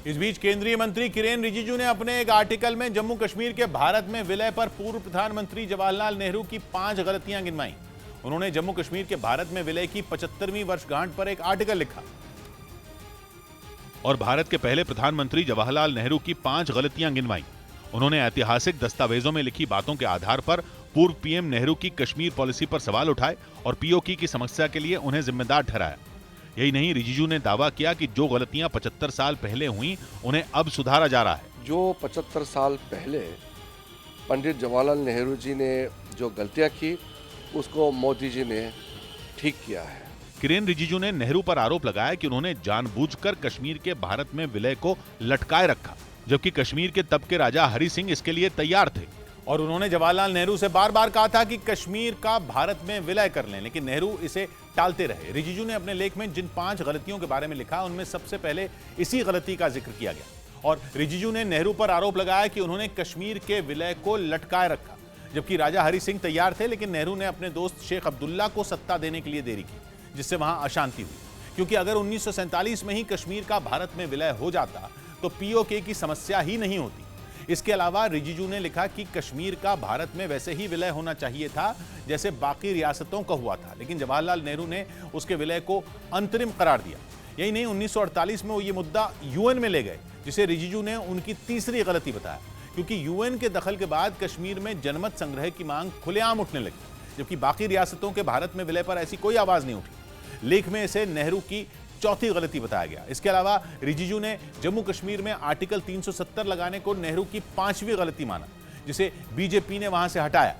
इस बीच केंद्रीय मंत्री किरेन रिजिजू ने अपने एक आर्टिकल में जम्मू कश्मीर के भारत में विलय पर पूर्व प्रधानमंत्री जवाहरलाल नेहरू की 5 गलतियां गिनवाई। उन्होंने जम्मू कश्मीर के भारत में विलय की 75वीं वर्षगांठ पर एक आर्टिकल लिखा और भारत के पहले प्रधानमंत्री जवाहरलाल नेहरू की 5 गलतियां गिनवाई। उन्होंने ऐतिहासिक दस्तावेजों में लिखी बातों के आधार पर पूर्व पीएम नेहरू की कश्मीर पॉलिसी पर सवाल उठाए और पीओके की समस्या के लिए उन्हें जिम्मेदार ठहराया। यही नहीं, रिजिजू ने दावा किया कि जो गलतियां 75 साल पहले हुई उन्हें अब सुधारा जा रहा है। जो 75 साल पहले पंडित जवाहरलाल नेहरू जी ने जो गलतियां की उसको मोदी जी ने ठीक किया है। किरेन रिजिजू ने नेहरू पर आरोप लगाया कि उन्होंने जानबूझकर कश्मीर के भारत में विलय को लटकाए रखा, जबकि कश्मीर के तब के राजा हरि सिंह इसके लिए तैयार थे। और उन्होंने जवाहरलाल नेहरू से बार बार कहा था कि कश्मीर का भारत में विलय कर लें, लेकिन नेहरू इसे टालते रहे। रिजिजू ने अपने लेख में जिन 5 गलतियों के बारे में लिखा उनमें सबसे पहले इसी गलती का जिक्र किया गया। और रिजिजू ने नेहरू पर आरोप लगाया कि उन्होंने कश्मीर के विलय को लटकाए रखा, जबकि राजा हरि सिंह तैयार थे, लेकिन नेहरू ने अपने दोस्त शेख अब्दुल्ला को सत्ता देने के लिए देरी की, जिससे वहां अशांति हुई। क्योंकि अगर 1947 में ही कश्मीर का भारत में विलय हो जाता तो पीओके की समस्या ही नहीं होती। इसके अलावा रिजिजू ने लिखा कि कश्मीर का भारत में वैसे ही विलय होना चाहिए था जैसे बाकी रियासतों का हुआ था, लेकिन जवाहरलाल नेहरू ने उसके विलय को अंतरिम करार दिया। यही नहीं, 1948 में वो ये मुद्दा यूएन में ले गए, जिसे रिजिजू ने उनकी तीसरी गलती बताया, क्योंकि यूएन के दखल के बाद कश्मीर में जनमत संग्रह की मांग खुलेआम उठने लगी, जबकि बाकी रियासतों के भारत में विलय पर ऐसी कोई आवाज नहीं उठी। लेख में इसे नेहरू की चौथी गलती बताया गया। इसके अलावा रिजिजू ने जम्मू कश्मीर में आर्टिकल 370 लगाने को नेहरू की 5वीं गलती माना, जिसे बीजेपी ने वहां से हटाया।